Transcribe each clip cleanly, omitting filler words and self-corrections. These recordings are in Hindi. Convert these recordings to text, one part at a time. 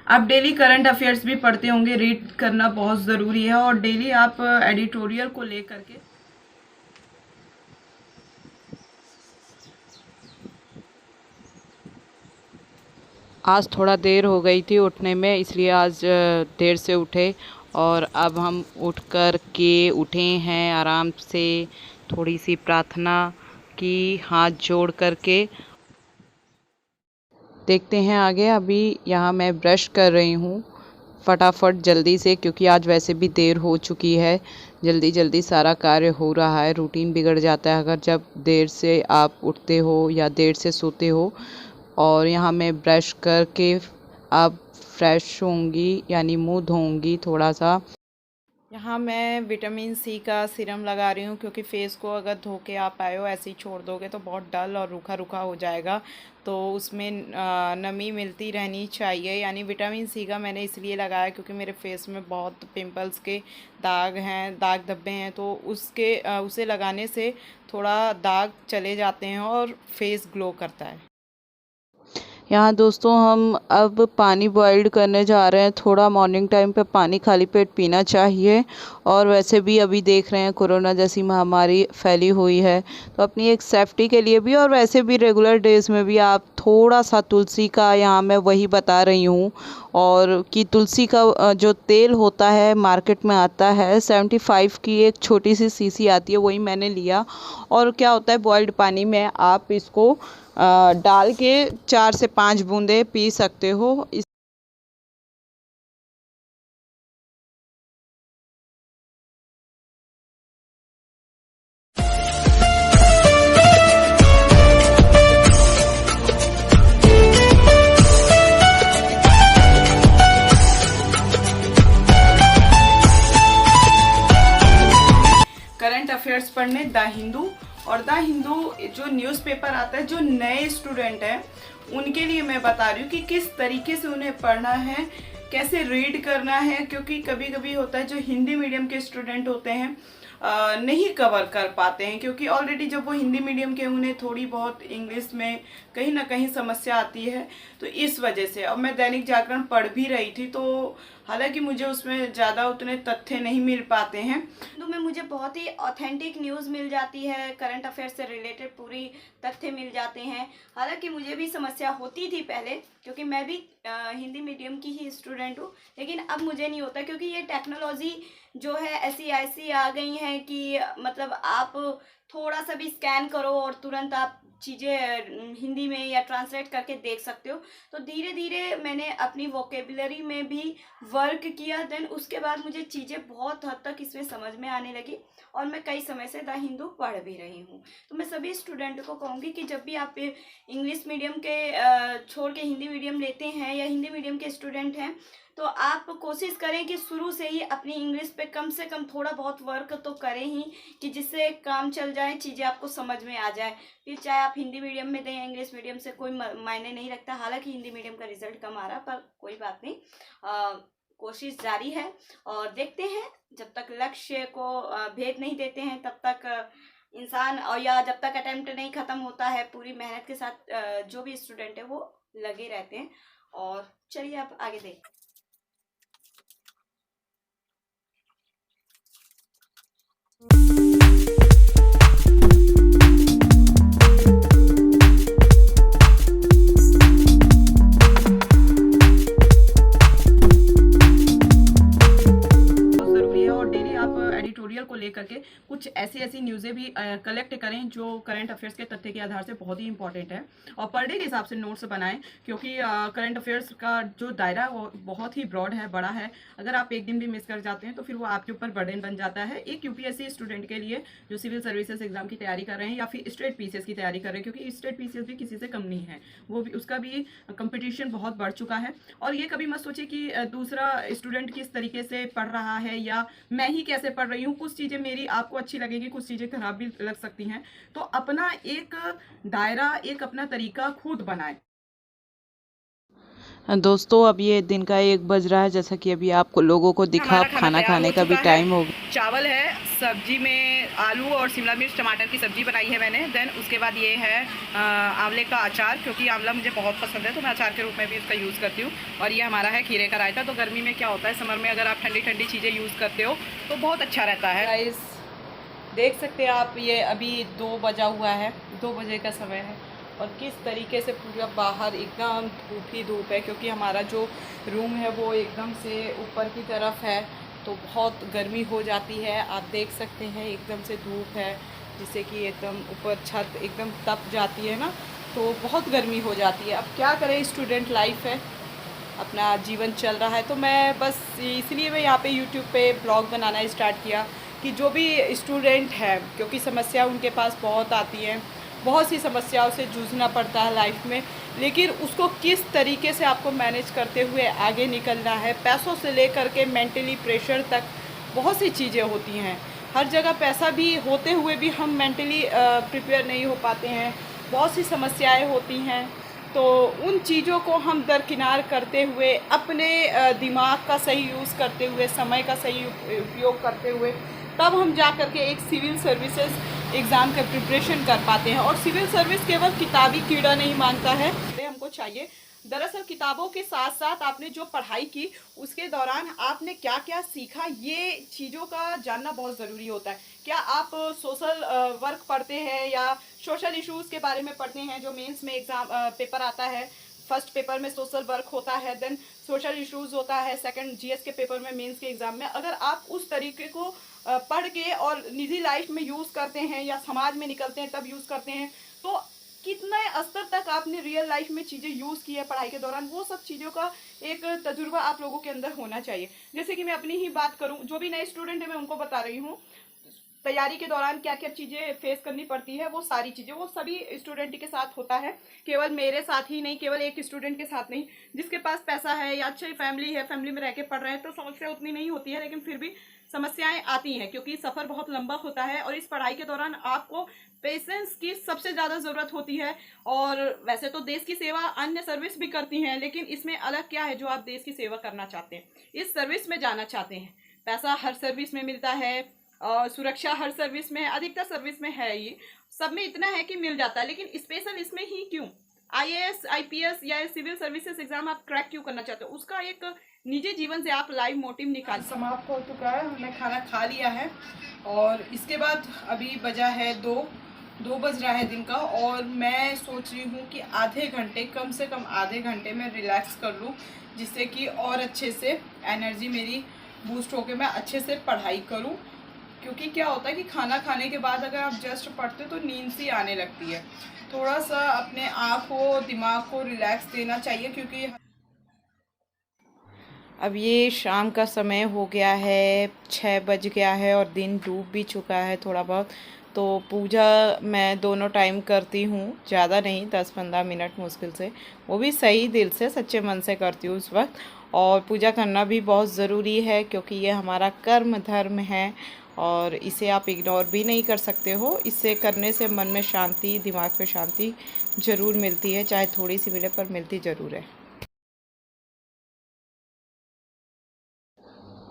आप डेली करंट अफेयर्स भी पढ़ते होंगे, रीड करना बहुत ज़रूरी है और डेली आप एडिटोरियल को लेकर के आज थोड़ा देर हो गई थी उठने में, इसलिए आज देर से उठे। और अब हम उठ कर के उठे हैं आराम से, थोड़ी सी प्रार्थना की हाथ जोड़ करके। देखते हैं आगे। अभी यहाँ मैं ब्रश कर रही हूँ फटाफट जल्दी से, क्योंकि आज वैसे भी देर हो चुकी है। जल्दी जल्दी सारा कार्य हो रहा है। रूटीन बिगड़ जाता है अगर जब देर से आप उठते हो या देर से सोते हो। और यहाँ मैं ब्रश करके अब फ्रेश होंगी, यानी मुंह धोऊंगी थोड़ा सा। यहाँ मैं विटामिन सी का सीरम लगा रही हूँ, क्योंकि फेस को अगर धो के आप आए हो ऐसे ही छोड़ दोगे तो बहुत डल और रूखा रूखा हो जाएगा। तो उसमें नमी मिलती रहनी चाहिए। यानी विटामिन सी का मैंने इसलिए लगाया क्योंकि मेरे फेस में बहुत पिंपल्स के दाग हैं, दाग धब्बे हैं। तो उसे लगाने से थोड़ा दाग चले जाते हैं और फेस ग्लो करता है। यहाँ दोस्तों हम अब पानी बॉइल्ड करने जा रहे हैं। थोड़ा मॉर्निंग टाइम पे पानी खाली पेट पीना चाहिए। और वैसे भी अभी देख रहे हैं कोरोना जैसी महामारी फैली हुई है, तो अपनी एक सेफ्टी के लिए भी और वैसे भी रेगुलर डेज़ में भी आप थोड़ा सा तुलसी का, यहाँ मैं वही बता रही हूँ। और कि तुलसी का जो तेल होता है मार्केट में आता है 75 की एक छोटी सी शीशी आती है, वही मैंने लिया। और क्या होता है, बॉइल्ड पानी में आप इसको डाल के 4 से 5 बूंदे पी सकते हो। करंट अफेयर्स पढ़ने द हिंदू। और द हिंदू जो न्यूज़पेपर आता है, जो नए स्टूडेंट हैं उनके लिए मैं बता रही हूँ कि किस तरीके से उन्हें पढ़ना है, कैसे रीड करना है। क्योंकि कभी कभी होता है जो हिंदी मीडियम के स्टूडेंट होते हैं नहीं कवर कर पाते हैं, क्योंकि ऑलरेडी जब वो हिंदी मीडियम के उन्हें थोड़ी बहुत इंग्लिश में कहीं ना कहीं समस्या आती है। तो इस वजह से अब मैं दैनिक जागरण पढ़ भी रही थी, तो हालांकि मुझे उसमें ज़्यादा उतने तथ्य नहीं मिल पाते हैं। तो में मुझे बहुत ही ऑथेंटिक न्यूज़ मिल जाती है, करंट अफेयर से रिलेटेड पूरी तथ्य मिल जाते हैं। हालांकि मुझे भी समस्या होती थी पहले, क्योंकि मैं भी हिंदी मीडियम की ही स्टूडेंट हूँ। लेकिन अब मुझे नहीं होता, क्योंकि ये टेक्नोलॉजी जो है ऐसी आ गई है कि मतलब आप थोड़ा सा भी स्कैन करो और तुरंत आप चीज़ें हिंदी में या ट्रांसलेट करके देख सकते हो। तो धीरे धीरे मैंने अपनी वोकेबुलरी में भी वर्क किया। देन उसके बाद मुझे चीज़ें बहुत हद तक इसमें समझ में आने लगी और मैं कई समय से द हिंदू पढ़ भी रही हूँ। तो मैं सभी स्टूडेंट को कहूँगी कि जब भी आप इंग्लिश मीडियम के छोड़ के हिंदी मीडियम लेते हैं या हिंदी मीडियम के स्टूडेंट हैं, तो आप कोशिश करें कि शुरू से ही अपनी इंग्लिश पे कम से कम थोड़ा बहुत वर्क तो करें ही, कि जिससे काम चल जाए, चीज़ें आपको समझ में आ जाए। फिर चाहे आप हिंदी मीडियम में दें या इंग्लिश मीडियम से, कोई मायने नहीं रखता। हालांकि हिंदी मीडियम का रिजल्ट कम आ रहा, पर कोई बात नहीं, कोशिश जारी है। और देखते हैं, जब तक लक्ष्य को भेद नहीं देते हैं तब तक इंसान, और या जब तक अटेम्प्ट नहीं ख़त्म होता है, पूरी मेहनत के साथ जो भी स्टूडेंट है वो लगे रहते हैं। और चलिए अब आगे देखते हैं। एडिटोरियल को लेकर के कुछ ऐसी न्यूज़ें भी कलेक्ट करें जो करंट अफेयर्स के तथ्य के आधार से बहुत ही इंपॉर्टेंट है, और पर डे के हिसाब से नोट्स बनाएं। क्योंकि करंट अफेयर्स का जो दायरा है वो बहुत ही ब्रॉड है, बड़ा है। अगर आप एक दिन भी मिस कर जाते हैं तो फिर वो आपके ऊपर बर्डन बन जाता है। एक यूपीएससी स्टूडेंट के लिए जो सिविल सर्विसेज एग्जाम की तैयारी कर रहे हैं या फिर स्टेट पीसीएस की तैयारी कर रहे हैं, क्योंकि स्टेट पीसीएस भी किसी से कम नहीं है, वो भी उसका भी कंपटीशन बहुत बढ़ चुका है। और ये कभी मत सोचिए कि दूसरा स्टूडेंट किस तरीके से पढ़ रहा है या मैं ही कैसे पढ़ रही हूँ। कुछ चीज़ें मेरी आपको अच्छी लगेगी, कुछ चीज़ें खराब भी लग सकती हैं। तो अपना एक दायरा, एक अपना तरीका खुद बनाएं। दोस्तों अब ये दिन का 1 बज रहा है, जैसा कि अभी आपको लोगों को दिखा। खाना खाने का भी टाइम हो गया। चावल है, सब्जी में आलू और शिमला मिर्च टमाटर की सब्ज़ी बनाई है मैंने। देन उसके बाद ये है आंवले का अचार, क्योंकि आंवला मुझे बहुत पसंद है तो मैं अचार के रूप में भी इसका यूज़ करती हूँ। और ये हमारा है खीरे का रायता। तो गर्मी में क्या होता है, समर में अगर आप ठंडी ठंडी चीज़ें यूज़ करते हो तो बहुत अच्छा रहता है। गाइस देख सकते हैं आप, ये अभी 2 बजा हुआ है, 2 बजे का समय है और किस तरीके से पूरा बाहर एकदम धूप ही धूप है, क्योंकि हमारा जो रूम है वो एकदम से ऊपर की तरफ है तो बहुत गर्मी हो जाती है। आप देख सकते हैं एकदम से धूप है जिससे कि एकदम ऊपर छत एकदम तप जाती है ना, तो बहुत गर्मी हो जाती है। अब क्या करें, स्टूडेंट लाइफ है, अपना जीवन चल रहा है। तो मैं बस इसलिए मैं यहाँ पे यूट्यूब पे ब्लॉग बनाना स्टार्ट किया कि जो भी स्टूडेंट है, क्योंकि समस्या उनके पास बहुत आती हैं, बहुत सी समस्याओं से जूझना पड़ता है लाइफ में, लेकिन उसको किस तरीके से आपको मैनेज करते हुए आगे निकलना है। पैसों से लेकर के मेंटली प्रेशर तक बहुत सी चीज़ें होती हैं। हर जगह पैसा भी होते हुए भी हम मेंटली प्रिपेयर नहीं हो पाते हैं, बहुत सी समस्याएं होती हैं। तो उन चीज़ों को हम दरकिनार करते हुए, अपने दिमाग का सही यूज़ करते हुए, समय का सही उपयोग करते हुए, तब हम जा कर के एक सिविल सर्विसेज एग्ज़ाम का प्रिपरेशन कर पाते हैं। और सिविल सर्विस केवल किताबी कीड़ा नहीं मानता है, हमको चाहिए। दरअसल किताबों के साथ साथ आपने जो पढ़ाई की उसके दौरान आपने क्या क्या सीखा, ये चीज़ों का जानना बहुत ज़रूरी होता है। क्या आप सोशल वर्क पढ़ते हैं या सोशल इश्यूज़ के बारे में पढ़ते हैं, जो मेंस में एग्ज़ाम पेपर आता है। फर्स्ट पेपर में सोशल वर्क होता है, देन सोशल इश्यूज़ होता है, सेकंड जीएस के पेपर में, मेंस के एग्ज़ाम में। अगर आप उस तरीके को पढ़ के और निजी लाइफ में यूज़ करते हैं या समाज में निकलते हैं तब यूज़ करते हैं, तो कितने स्तर तक आपने रियल लाइफ में चीज़ें यूज़ की है पढ़ाई के दौरान, वो सब चीज़ों का एक तजुर्बा आप लोगों के अंदर होना चाहिए। जैसे कि मैं अपनी ही बात करूं, जो भी नए स्टूडेंट है मैं उनको बता रही हूँ तैयारी के दौरान क्या क्या चीज़ें फेस करनी पड़ती है। वो सारी चीज़ें वो सभी स्टूडेंट के साथ होता है, केवल मेरे साथ ही नहीं, केवल एक स्टूडेंट के साथ नहीं। जिसके पास पैसा है या अच्छी फैमिली है, फैमिली में रह के पढ़ रहे हैं तो समस्या उतनी नहीं होती है, लेकिन फिर भी समस्याएं आती हैं क्योंकि सफ़र बहुत लंबा होता है। और इस पढ़ाई के दौरान आपको पेशेंस की सबसे ज़्यादा ज़रूरत होती है। और वैसे तो देश की सेवा अन्य सर्विस भी करती हैं, लेकिन इसमें अलग क्या है, जो आप देश की सेवा करना चाहते हैं, इस सर्विस में जाना चाहते हैं। पैसा हर सर्विस में मिलता है और सुरक्षा हर सर्विस में है, अधिकतर सर्विस में है, ये सब में इतना है कि मिल जाता है, लेकिन स्पेशल इसमें ही क्यों? आईएएस, आईपीएस या सिविल सर्विसेज एग्जाम आप क्रैक क्यों करना चाहते हो, उसका एक निजी जीवन से आप लाइव मोटिव निकाल। समाप्त हो चुका है, हमने खाना खा लिया है और इसके बाद अभी बजा है 2 बज रहा है दिन का। और मैं सोच रही हूँ कि आधे घंटे, कम से कम आधे घंटे में रिलैक्स कर लूँ, जिससे कि और अच्छे से एनर्जी मेरी बूस्ट होकर मैं अच्छे से पढ़ाई करूँ। क्योंकि क्या होता है कि खाना खाने के बाद अगर आप जस्ट पढ़ते हो तो नींद सी आने लगती है। थोड़ा सा अपने आप को, दिमाग को रिलैक्स देना चाहिए, क्योंकि अब ये शाम का समय हो गया है, 6 बज गया है और दिन डूब भी चुका है थोड़ा बहुत। तो पूजा मैं दोनों टाइम करती हूँ, ज़्यादा नहीं, 10-15 मिनट मुश्किल से, वो भी सही दिल से, सच्चे मन से करती हूँ उस वक्त। और पूजा करना भी बहुत ज़रूरी है क्योंकि ये हमारा कर्म धर्म है और इसे आप इग्नोर भी नहीं कर सकते हो। इससे करने से मन में शांति, दिमाग में शांति ज़रूर मिलती है, चाहे थोड़ी सी मिले पर मिलती ज़रूर है।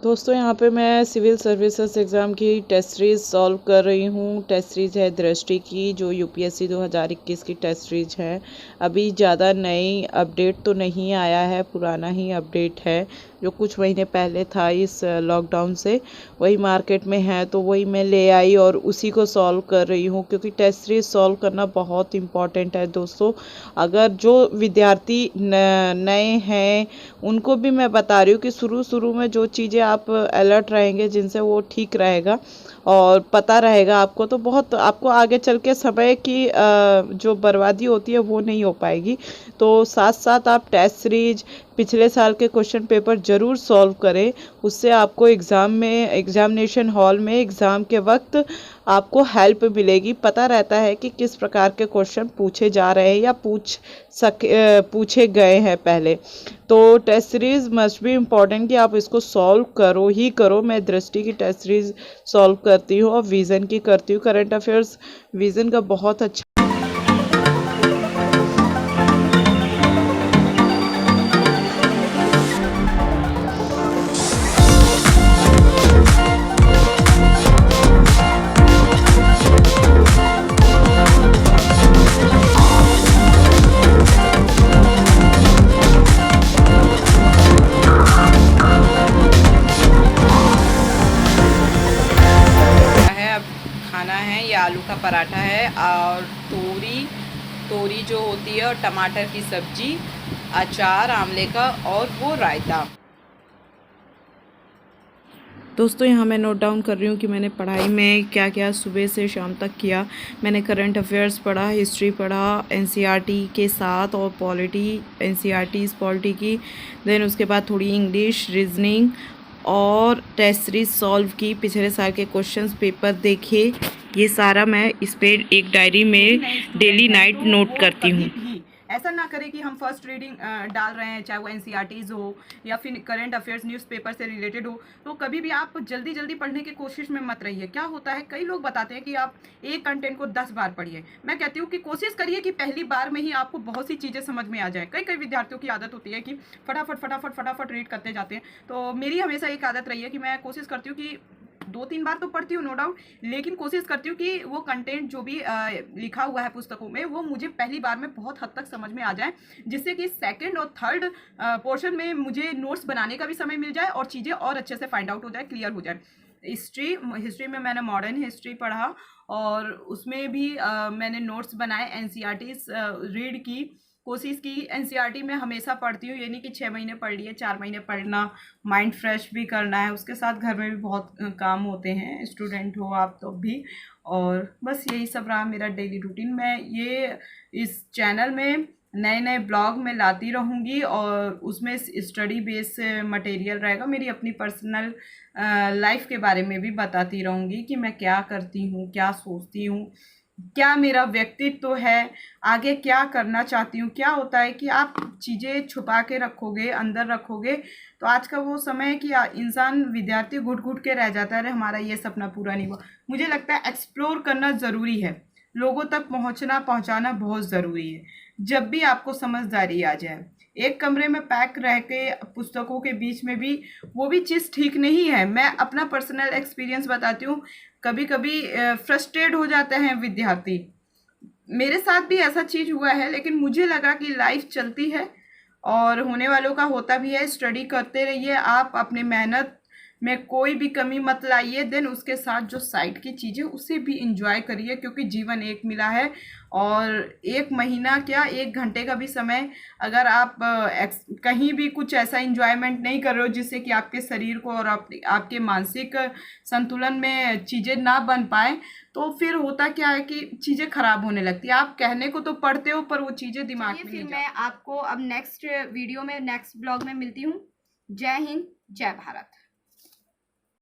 दोस्तों यहाँ पे मैं सिविल सर्विसेज एग्ज़ाम की टेस्ट सीरीज़ सॉल्व कर रही हूँ। टेस्ट सीरीज़ है दृष्टि की, जो यूपीएससी 2021 की टेस्ट सीरीज़ है। अभी ज़्यादा नई अपडेट तो नहीं आया है, पुराना ही अपडेट है जो कुछ महीने पहले था इस लॉकडाउन से, वही मार्केट में है तो वही मैं ले आई और उसी को सॉल्व कर रही हूँ, क्योंकि टेस्ट सीरीज़ सॉल्व करना बहुत इम्पॉर्टेंट है दोस्तों। अगर जो विद्यार्थी नए हैं उनको भी मैं बता रही हूँ कि शुरू में जो चीज़ें आप अलर्ट रहेंगे, जिनसे वो ठीक रहेगा और पता रहेगा आपको, तो बहुत आपको आगे चल के समय की जो बर्बादी होती है वो नहीं हो पाएगी। तो साथ साथ आप टेस्ट सीरीज, पिछले साल के क्वेश्चन पेपर ज़रूर सॉल्व करें, उससे आपको एग्ज़ाम में, एग्ज़ामिनेशन हॉल में एग्ज़ाम के वक्त आपको हेल्प मिलेगी। पता रहता है कि किस प्रकार के क्वेश्चन पूछे जा रहे हैं या पूछे गए हैं पहले। तो test series must be important कि आप इसको सॉल्व करो ही करो। मैं दृष्टि की टेस्ट सीरीज़ सॉल्व करती हूँ और विज़न की करती हूँ। करंट अफेयर्स विज़न का बहुत अच्छा पराठा है और तोरी जो होती है और टमाटर की सब्जी, अचार आंवले का और वो रायता। दोस्तों यहाँ मैं नोट डाउन कर रही हूँ कि मैंने पढ़ाई में क्या क्या सुबह से शाम तक किया। मैंने करंट अफेयर्स पढ़ा, हिस्ट्री पढ़ा एनसीईआरटी के साथ और एनसीईआरटी पॉलिटी की। देन उसके बाद थोड़ी इंग्लिश, रीजनिंग और टेस्ट सीरीज सॉल्व की। पिछले साल के क्वेश्चंस पेपर देखे। ये सारा मैं इस पे एक डायरी में डेली नाइट नोट करती हूँ। ऐसा ना करें कि हम फर्स्ट रीडिंग डाल रहे हैं, चाहे वो एनसीईआरटीज़ हो या फिर करंट अफेयर्स न्यूज़पेपर से रिलेटेड हो, तो कभी भी आप जल्दी जल्दी पढ़ने की कोशिश में मत रहिए। क्या होता है, कई लोग बताते हैं कि आप एक कंटेंट को 10 बार पढ़िए। मैं कहती हूँ कि कोशिश करिए कि पहली बार में ही आपको बहुत सी चीज़ें समझ में आ जाए। कई विद्यार्थियों की आदत होती है कि फटाफट रीड करते जाते हैं। तो मेरी हमेशा एक आदत रही है कि मैं कोशिश करती हूँ कि 2-3 बार तो पढ़ती हूँ नो डाउट, लेकिन कोशिश करती हूँ कि वो कंटेंट जो भी लिखा हुआ है पुस्तकों में वो मुझे पहली बार में बहुत हद तक समझ में आ जाए, जिससे कि सेकंड और थर्ड पोर्शन में मुझे नोट्स बनाने का भी समय मिल जाए और चीज़ें और अच्छे से फाइंड आउट हो जाए, क्लियर हो जाए। हिस्ट्री में मैंने मॉडर्न हिस्ट्री पढ़ा और उसमें भी मैंने नोट्स बनाए, एनसीईआरटीज़ रीड की, कोशिश की। एनसीईआरटी में हमेशा पढ़ती हूँ, ये नहीं कि 6 महीने पढ़ लिए, 4 महीने पढ़ना, माइंड फ्रेश भी करना है। उसके साथ घर में भी बहुत काम होते हैं, स्टूडेंट हो आप तो भी। और बस यही सब रहा मेरा डेली रूटीन। मैं ये इस चैनल में नए ब्लॉग में लाती रहूँगी और उसमें स्टडी बेस मटेरियल रहेगा। मेरी अपनी पर्सनल लाइफ के बारे में भी बताती रहूँगी कि मैं क्या करती हूँ, क्या सोचती हूँ, क्या मेरा व्यक्तित्व है, आगे क्या करना चाहती हूँ। क्या होता है कि आप चीज़ें छुपा के रखोगे, अंदर रखोगे, तो आज का वो समय है कि इंसान विद्यार्थी घुट के रह जाता है, अरे हमारा ये सपना पूरा नहीं हुआ। मुझे लगता है एक्सप्लोर करना ज़रूरी है, लोगों तक पहुँचाना बहुत ज़रूरी है। जब भी आपको समझदारी आ जाए, एक कमरे में पैक रह के पुस्तकों के बीच में भी वो भी चीज़ ठीक नहीं है। मैं अपना पर्सनल एक्सपीरियंस बताती हूँ। कभी फ्रस्ट्रेट हो जाते हैं विद्यार्थी, मेरे साथ भी ऐसा चीज़ हुआ है, लेकिन मुझे लगा कि लाइफ चलती है और होने वालों का होता भी है। स्टडी करते रहिए, आप अपने मेहनत में कोई भी कमी मत लाइए। देन उसके साथ जो साइड की चीज़ें उसे भी इंजॉय करिए, क्योंकि जीवन एक मिला है और 1 महीना क्या 1 घंटे का भी समय अगर आप कहीं भी कुछ ऐसा इंजॉयमेंट नहीं कर रहे हो जिससे कि आपके शरीर को और आपके मानसिक संतुलन में चीज़ें ना बन पाए, तो फिर होता क्या है कि चीज़ें खराब होने लगती है। आप कहने को तो पढ़ते हो पर वो चीज़ें दिमाग में नहीं जाती। मैं आपको अब नेक्स्ट वीडियो में, नेक्स्ट ब्लॉग में मिलती हूँ। जय हिंद, जय भारत।